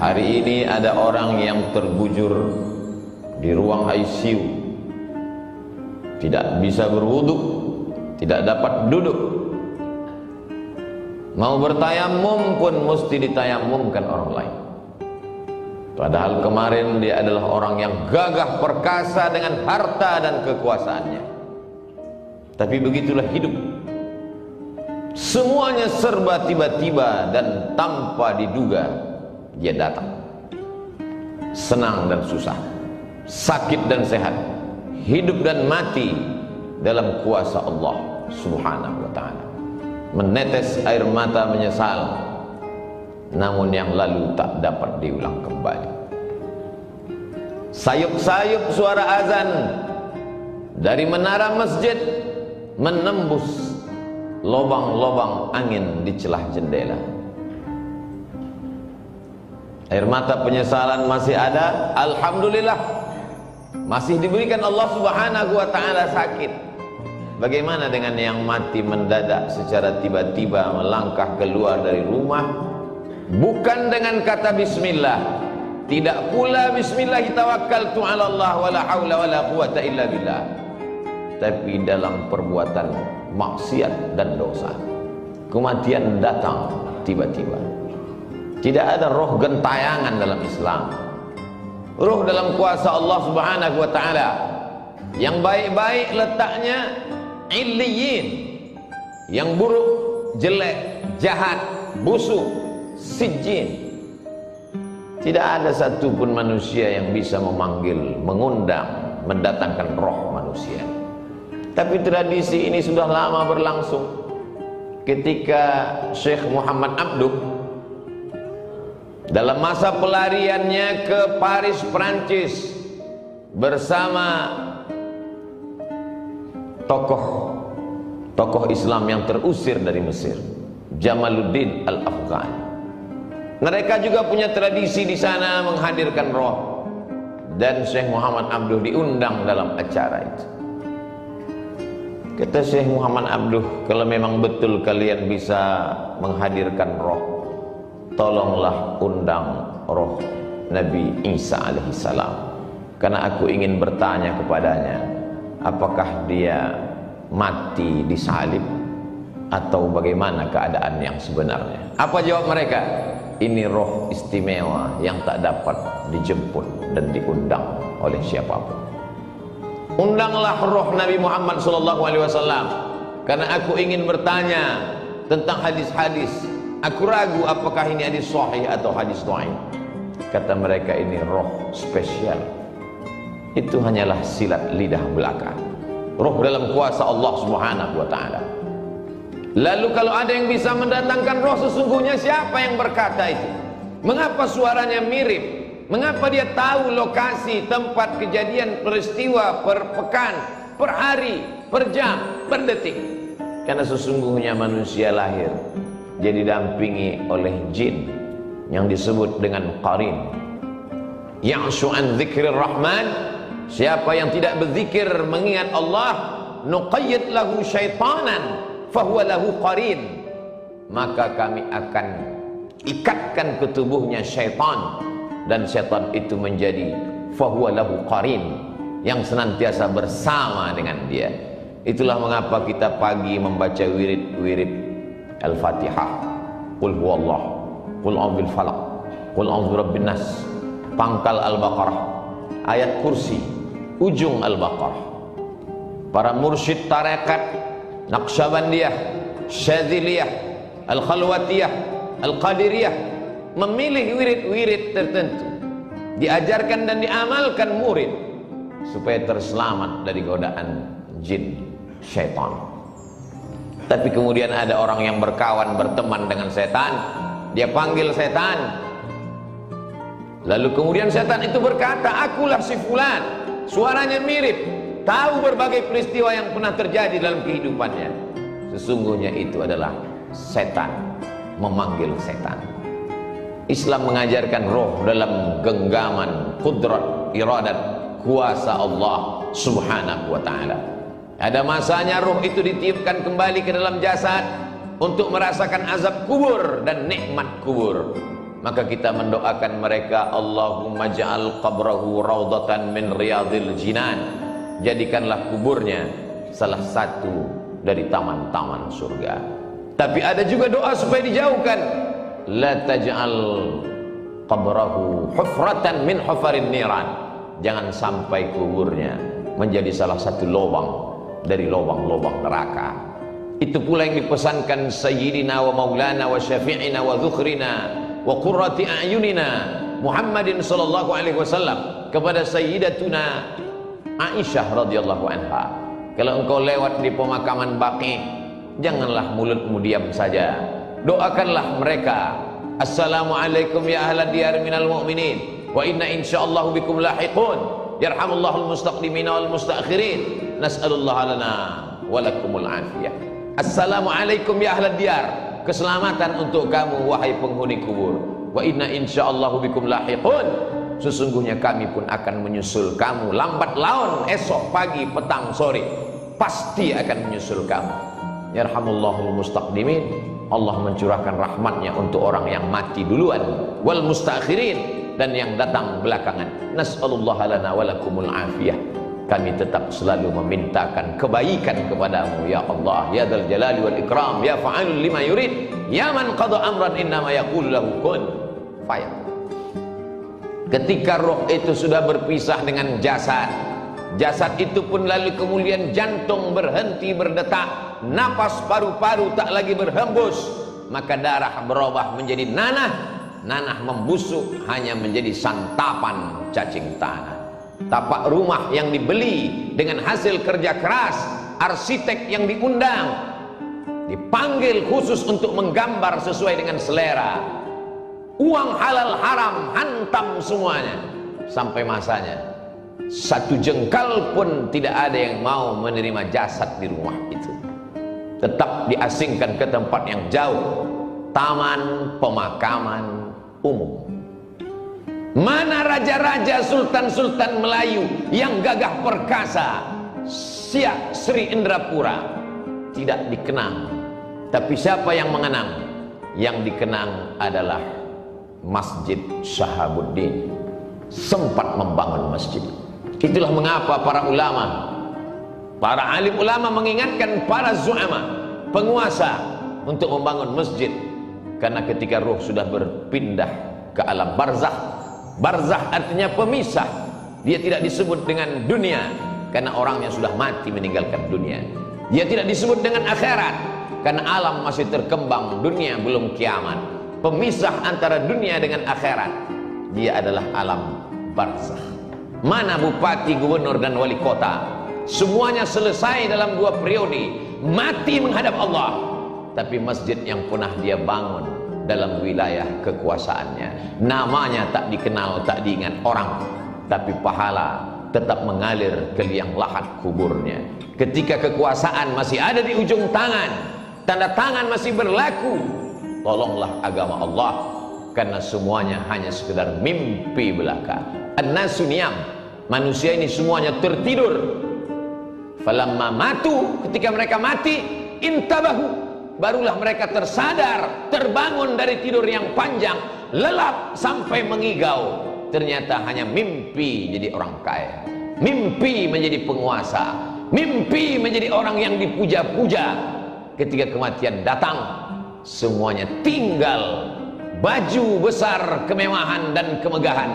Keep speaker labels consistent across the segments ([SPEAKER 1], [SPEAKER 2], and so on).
[SPEAKER 1] Hari ini ada orang yang terbujur di ruang ICU, tidak bisa berwudu, tidak dapat duduk. Mau bertayamum pun mesti ditayamumkan orang lain. Padahal kemarin dia adalah orang yang gagah perkasa dengan harta dan kekuasaannya. Tapi begitulah hidup. Semuanya serba tiba-tiba dan tanpa diduga dia datang. Senang dan susah, sakit dan sehat, hidup dan mati dalam kuasa Allah Subhanahu wa ta'ala. Menetes air mata menyesal, namun yang lalu tak dapat diulang kembali. Sayup-sayup suara azan dari menara masjid menembus lobang-lobang angin di celah jendela. Air mata penyesalan masih ada, alhamdulillah. Masih diberikan Allah Subhanahu wa ta'ala sakit. Bagaimana dengan yang mati mendadak secara tiba-tiba melangkah keluar dari rumah, bukan dengan kata bismillah, tidak pula bismillah tawakkaltu 'ala Allah wala haula wala quwata illa billah, tapi dalam perbuatan maksiat dan dosa. Kematian datang tiba-tiba. Tidak ada roh gentayangan dalam Islam. Roh dalam kuasa Allah Subhanahu wa ta'ala. Yang baik-baik letaknya illiyin, yang buruk, jelek, jahat, busuk, sijjin. Tidak ada satupun manusia yang bisa memanggil, mengundang, mendatangkan roh manusia. Tapi tradisi ini sudah lama berlangsung. Ketika Syekh Muhammad Abduh dalam masa pelariannya ke Paris, Prancis, bersama tokoh Islam yang terusir dari Mesir, Jamaluddin Al-Afghani. Mereka juga punya tradisi di sana menghadirkan roh, dan Syekh Muhammad Abduh diundang dalam acara itu. Kata Syekh Muhammad Abduh, kalau memang betul kalian bisa menghadirkan roh, tolonglah undang roh Nabi Isa alaihissalam, karena aku ingin bertanya kepadanya, apakah dia mati disalib atau bagaimana keadaan yang sebenarnya. Apa jawab mereka? Ini roh istimewa yang tak dapat dijemput dan diundang oleh siapapun. Undanglah roh Nabi Muhammad SAW, karena aku ingin bertanya tentang hadis-hadis. Aku ragu apakah ini hadis sahih atau hadis dhaif. Kata mereka, ini roh spesial. Itu hanyalah silat lidah belaka. Roh dalam kuasa Allah Subhanahu wa ta'ala. Lalu kalau ada yang bisa mendatangkan roh, sesungguhnya siapa yang berkata itu? Mengapa suaranya mirip? Mengapa dia tahu lokasi, tempat kejadian peristiwa per pekan, per hari, per jam, per detik? Karena sesungguhnya manusia lahir dia didampingi oleh jin yang disebut dengan qarin. Ya'shu an dzikrir rahman, siapa yang tidak berzikir mengingat Allah, nuqayyid lahu syaitanan fahuwa lahu qarin, maka kami akan ikatkan ke tubuhnya syaitan, dan syaitan itu menjadi fahuwa lahu qarin, yang senantiasa bersama dengan dia. Itulah mengapa kita pagi membaca wirid-wirid Al-Fatihah, Qul huwallah, Qul a'udzu bil falaq, Qul a'udzu birabbin nas, pangkal Al-Baqarah, ayat kursi, ujung Al-Baqarah. Para mursyid tarekat Naqsyabandiyah, Syadziliyah, Al-Khalwatiyah, Al-Qadiriyah memilih wirid-wirid tertentu, diajarkan dan diamalkan murid supaya terselamat dari godaan jin syaitan. Tapi kemudian ada orang yang berkawan, berteman dengan setan, dia panggil setan, lalu kemudian setan itu berkata, akulah si fulan, suaranya mirip, tahu berbagai peristiwa yang pernah terjadi dalam kehidupannya. Sesungguhnya itu adalah setan memanggil setan. Islam mengajarkan roh dalam genggaman kudrat, iradat, kuasa Allah Subhanahu wa ta'ala. Ada masanya roh itu ditiupkan kembali ke dalam jasad untuk merasakan azab kubur dan nikmat kubur. maka kita mendoakan mereka, Allahumma ja'al qabrahu raudatan min riyadil jinan, jadikanlah kuburnya salah satu dari taman-taman surga. Tapi ada juga doa supaya dijauhkan, la taj'al qabrahu hufratan min hufarin niran, jangan sampai kuburnya menjadi salah satu lubang dari lubang-lubang neraka. Itu pula yang dipesankan Sayyidina wa Maulana wa Syafi'ina wa Dzukhrina wa Qurrati A'yunina Muhammadin sallallahu alaihi wasallam kepada Sayyidatuna Aisyah radhiyallahu anha. Kalau engkau lewat di pemakaman Baqi, janganlah mulutmu diam saja, doakanlah mereka, assalamualaikum ya ahlad diyar minal mu'minin wa inna insyaallahu bikum lahiqun, yarhamullahul mustaqdimina wal mustaakhirin, nas'alullah lana walakumul afiyah. Assalamualaikum ya ahlad diyar, keselamatan untuk kamu wahai penghuni kubur. Wa inna insyaallahu bikum lahiqun, sesungguhnya kami pun akan menyusul kamu lambat laun, esok pagi petang sore pasti akan menyusul kamu. Yarhamullahul mustaqdimin, Allah mencurahkan rahmatnya untuk orang yang mati duluan, wal mustaakhirin, dan yang datang belakangan. Nas'alullah lana walakumul afiyah. Kami tetap selalu memintakan kebaikan kepadamu ya Allah, ya dzal jalali wal ikram, ya fa'alul lima yurid, ya man qada amran innama yaqulu lahu kun fayakun. Ketika roh itu sudah berpisah dengan jasad, jasad itu pun lalu kemudian jantung berhenti berdetak, napas paru-paru tak lagi berhembus, maka darah berubah menjadi nanah, nanah membusuk hanya menjadi santapan cacing tanah. Tapak rumah yang dibeli dengan hasil kerja keras, arsitek yang diundang, dipanggil khusus untuk menggambar sesuai dengan selera, uang halal haram hantam semuanya. Sampai masanya satu jengkal pun tidak ada yang mau menerima jasad di rumah itu, tetap diasingkan ke tempat yang jauh, taman pemakaman umum. Mana raja-raja, sultan-sultan Melayu yang gagah perkasa, Siak Sri Indrapura, tidak dikenang. Tapi siapa yang mengenang? Yang dikenang adalah Masjid Shahabuddin. Sempat membangun masjid. Itulah mengapa para ulama, para alim ulama mengingatkan para zu'ama, penguasa, untuk membangun masjid. Karena ketika ruh sudah berpindah ke alam barzakh, barzakh artinya pemisah, dia tidak disebut dengan dunia karena orangnya sudah mati meninggalkan dunia. Dia tidak disebut dengan akhirat karena alam masih terkembang, dunia belum kiamat. Pemisah antara dunia dengan akhirat, dia adalah alam barzakh. Mana bupati, gubernur dan wali kota, semuanya selesai dalam 2 periode, mati menghadap Allah. Tapi masjid yang pernah dia bangun dalam wilayah kekuasaannya, namanya tak dikenal, tak diingat orang, tapi pahala tetap mengalir ke liang lahat kuburnya. Ketika kekuasaan masih ada di ujung tangan, tanda tangan masih berlaku, tolonglah agama Allah, karena semuanya hanya sekedar mimpi belaka. An-nasu niyam, manusia ini semuanya tertidur. Falamma matu, ketika mereka mati, intabahu, barulah mereka tersadar, terbangun dari tidur yang panjang, lelap sampai mengigau. Ternyata hanya mimpi jadi orang kaya, mimpi menjadi penguasa, mimpi menjadi orang yang dipuja-puja. Ketika kematian datang, semuanya tinggal baju besar, kemewahan dan kemegahan,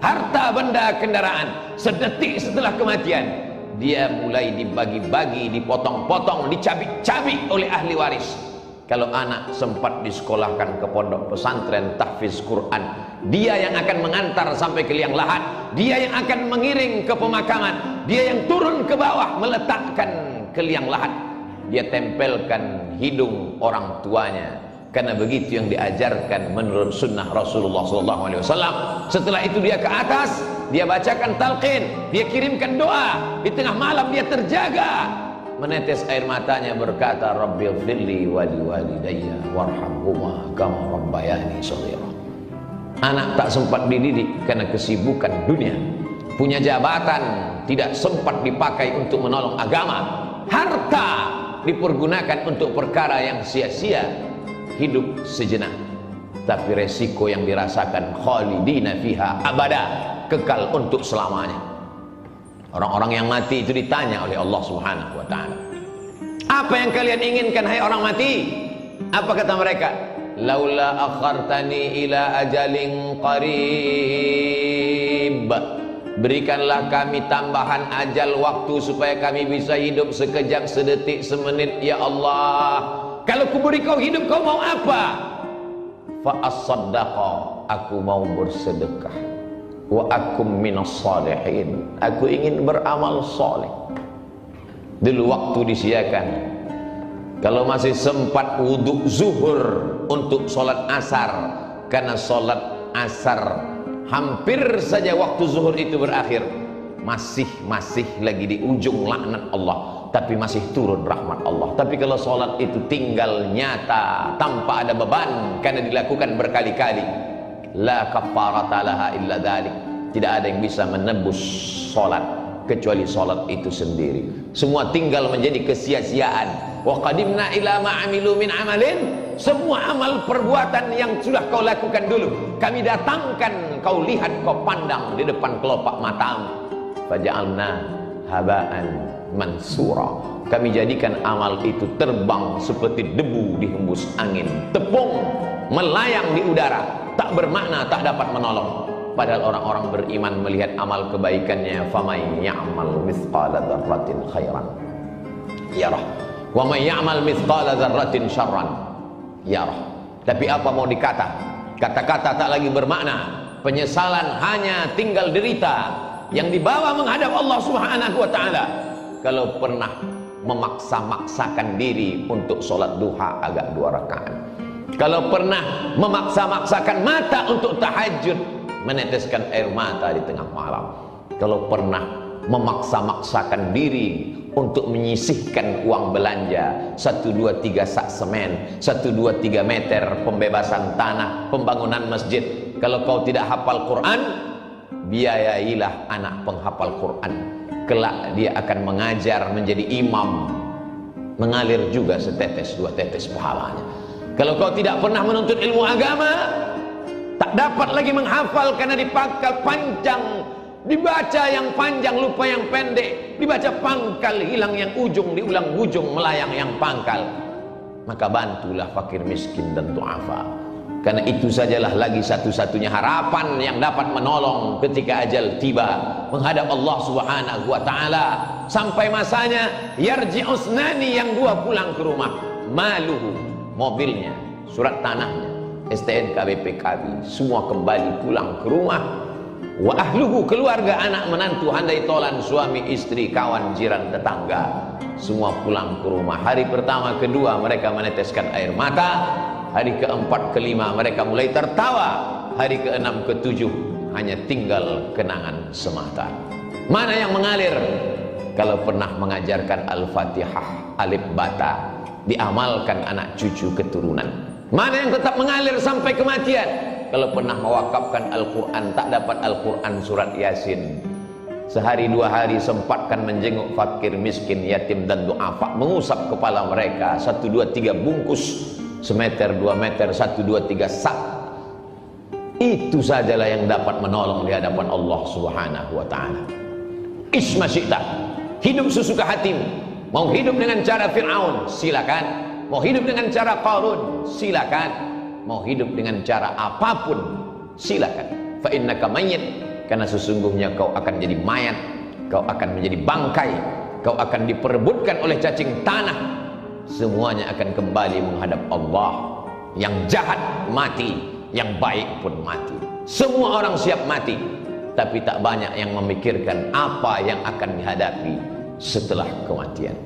[SPEAKER 1] harta benda kendaraan. Sedetik setelah kematian, dia mulai dibagi-bagi, dipotong-potong, dicabik-cabik oleh ahli waris. Kalau anak sempat disekolahkan ke pondok pesantren tahfiz Quran, dia yang akan mengantar sampai ke liang lahat, dia yang akan mengiring ke pemakaman, dia yang turun ke bawah meletakkan ke liang lahat, dia tempelkan hidung orang tuanya. Karena begitu yang diajarkan menurut sunnah Rasulullah SAW. Setelah itu dia ke atas, dia bacakan talqin, dia kirimkan doa. Di tengah malam dia terjaga, menetes air matanya berkata, Rabbighfirli wa liwalidayya warhamhuma kama rabbayani shaghira. Anak tak sempat dididik karena kesibukan dunia, punya jabatan tidak sempat dipakai untuk menolong agama, harta dipergunakan untuk perkara yang sia-sia, hidup sejenak. tapi resiko yang dirasakan khalidina fiha abada, kekal untuk selamanya. Orang-orang yang mati itu ditanya oleh Allah Subhanahu wa taala, apa yang kalian inginkan hai orang mati? Apa kata mereka? Laula akhartani ila ajalin qarib, berikanlah kami tambahan ajal waktu supaya kami bisa hidup sekejap, sedetik, semenit ya Allah. Kalau kuberi kau hidup, kau mau apa? Fa as-saddaqa, aku mau bersedekah. Wa akum minas salihin, aku ingin beramal soleh. Dulu waktu disiakan, kalau masih sempat wudhu zuhur untuk sholat asar, karena sholat asar hampir saja waktu zuhur itu berakhir, masih lagi di ujung laknat Allah, tapi masih turun rahmat Allah. Tapi kalau sholat itu tinggal nyata tanpa ada beban karena dilakukan berkali-kali, la kafarata laha illa dzalik, tidak ada yang bisa menebus sholat kecuali sholat itu sendiri. Semua tinggal menjadi kesia-siaan. Wa qadimna ila ma amilu min amalin, semua amal perbuatan yang sudah kau lakukan dulu kami datangkan, kau lihat, kau pandang di depan kelopak matamu. Faja'alna haba'an mansura, kami jadikan amal itu terbang seperti debu dihembus angin, tepung melayang di udara, tak bermakna, tak dapat menolong. Padahal orang-orang beriman melihat amal kebaikannya, faman ya'mal mithqala dzarratin khairan yarah wa man ya'mal mithqala dzarratin syarran yarah. Tapi apa mau dikata? Kata-kata tak lagi bermakna, penyesalan hanya tinggal derita yang dibawa menghadap Allah Subhanahu wa taala. Kalau pernah memaksa-maksakan diri untuk sholat duha agak 2 rakaat, kalau pernah memaksa-maksakan mata untuk tahajud, meneteskan air mata di tengah malam, kalau pernah memaksa-maksakan diri untuk menyisihkan uang belanja 1, 2, 3 sak semen, 1, 2, 3 meter pembebasan tanah, pembangunan masjid, kalau kau tidak hafal Quran, biayailah anak penghafal Quran, kelak dia akan mengajar menjadi imam, mengalir juga setetes 2 tetes pahalanya. Kalau kau tidak pernah menuntut ilmu agama, tak dapat lagi menghafal karena dipangkal panjang, dibaca yang panjang lupa yang pendek, dibaca pangkal hilang yang ujung, diulang ujung melayang yang pangkal. Maka bantulah fakir miskin dan du'afa, karena itu sajalah lagi satu-satunya harapan yang dapat menolong ketika ajal tiba menghadap Allah Subhanahu wa taala. Sampai masanya yarji'us nani, yang 2 pulang ke rumah, maluhu, mobilnya, surat tanahnya, STNK, BPKB, semua kembali pulang ke rumah. Wa ahluhu, keluarga, anak, menantu, handai tolan, suami, istri, kawan, jiran, tetangga, semua pulang ke rumah. Hari pertama, kedua mereka meneteskan air mata, hari keempat, kelima mereka mulai tertawa, hari keenam, ketujuh hanya tinggal kenangan semata. Mana yang mengalir? Kalau pernah mengajarkan Al-Fatihah, alif bata, diamalkan anak cucu keturunan. Mana yang tetap mengalir sampai kematian? Kalau pernah mewakafkan Al-Quran, tak dapat Al-Quran surat Yasin, sehari 2 hari sempatkan menjenguk fakir miskin, yatim dan du'afa, mengusap kepala mereka, 1, 2, 3 bungkus, semeter, 2 meter, 1, 2, 3 sak. Itu sajalah yang dapat menolong di hadapan Allah Subhanahu wa ta'ala. Isma syi'ta, hidup sesuka hatimu. Mau hidup dengan cara Fir'aun, silakan. Mau hidup dengan cara Qarun, silakan. Mau hidup dengan cara apapun, silakan. Fa innaka mayyit, karena sesungguhnya kau akan jadi mayat, kau akan menjadi bangkai, kau akan diperebutkan oleh cacing tanah. Semuanya akan kembali menghadap Allah. Yang jahat mati, yang baik pun mati. Semua orang siap mati, tapi tak banyak yang memikirkan apa yang akan dihadapi setelah kematian.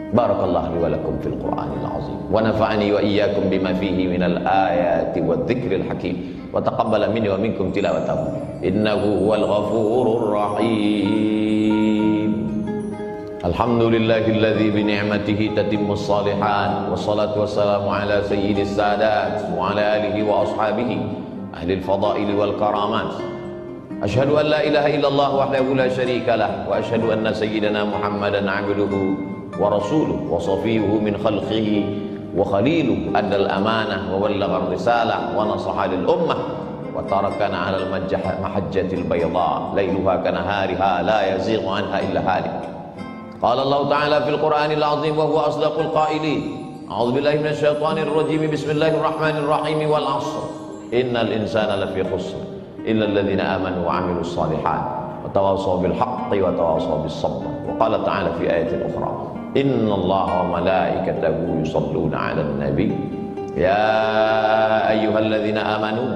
[SPEAKER 1] Barakallahu li wa lakum fil Qur'anil azim, wa nafa'ani wa iyyakum bima fihi minal ayati wadh-dhikril hakim, wa taqabbala minni wa minkum tilawatahu innahu huwal ghafurur rahim. Alhamdulillahilladzi bi ni'matihi tatimmus shalihat, wassalatu wassalamu ala sayyidis sadat wa ala alihi wa ashabihi ahlil fadaili wal karamat. Asyhadu an la ilaha illallah wahdahu la syarika lah, wa asyhadu anna sayyidana Muhammadan 'abduhu wa rasuluhu wa safiyuhu min khalqihi وخليله أدى الأمانة وبلغ الرسالة ونصح للأمة وتركنا على المحجة البيضاء ليلها كنهارها لا يزيغ عنها إلا هالك. قال الله تعالى في القرآن العظيم وهو أصدق القائلين: أعوذ بالله من الشيطان الرجيم بسم الله الرحمن الرحيم والعصر إن الإنسان لفي خسر إلا الذين آمنوا وعملوا الصالحات وتواصوا بالحق وتواصوا بالصبر. وقال تعالى في آية أخرى: إن الله وملائكته يصلون على النبي يا أيها الذين آمنوا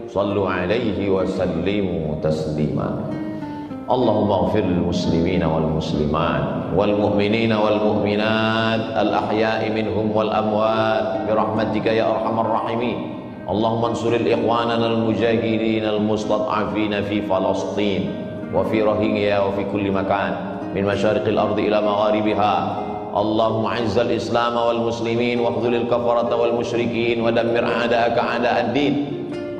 [SPEAKER 1] صلوا عليه وسلموا تسليما. اللهم اغفر للمسلمين والمسلمات والمؤمنين والمؤمنات الأحياء منهم والأموات برحمتك يا أرحم الراحمين. اللهم انصر الإخواننا المجاهدين المستضعفين في فلسطين وفي روهينيا وفي كل مكان من مشارق الأرض إلى مغاربها. اللهم أعز الإسلام والمسلمين واخذل الكفرة والمشركين ودمر أعداءك أعداء الدين.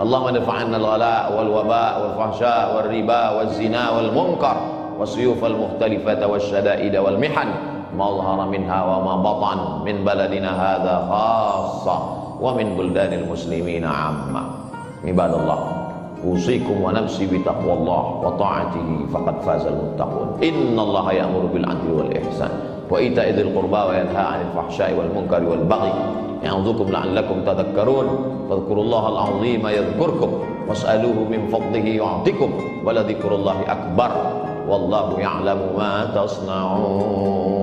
[SPEAKER 1] اللهم ادفع عنا الغلاء والوباء والفحشاء والربا والزنا والمنكر والسيوف المختلفة والشدائد والمحن ما ظهر منها وما بطن من بلدنا هذا خاصة ومن بلدان المسلمين عامة. عباد الله، أوصيكم ونفسي بتقوى الله وطاعته فقد فاز المتقون. إن الله يأمر بالعدل والإحسان وإيتاء ذي القربى وينهى عن الفحشاء والمنكر والبغي يعظكم لعلكم تذكرون. فاذكروا الله العظيم يذكركم واسألوه من فضله يعطكم ولذكر الله أكبر والله يعلم ما تصنعون.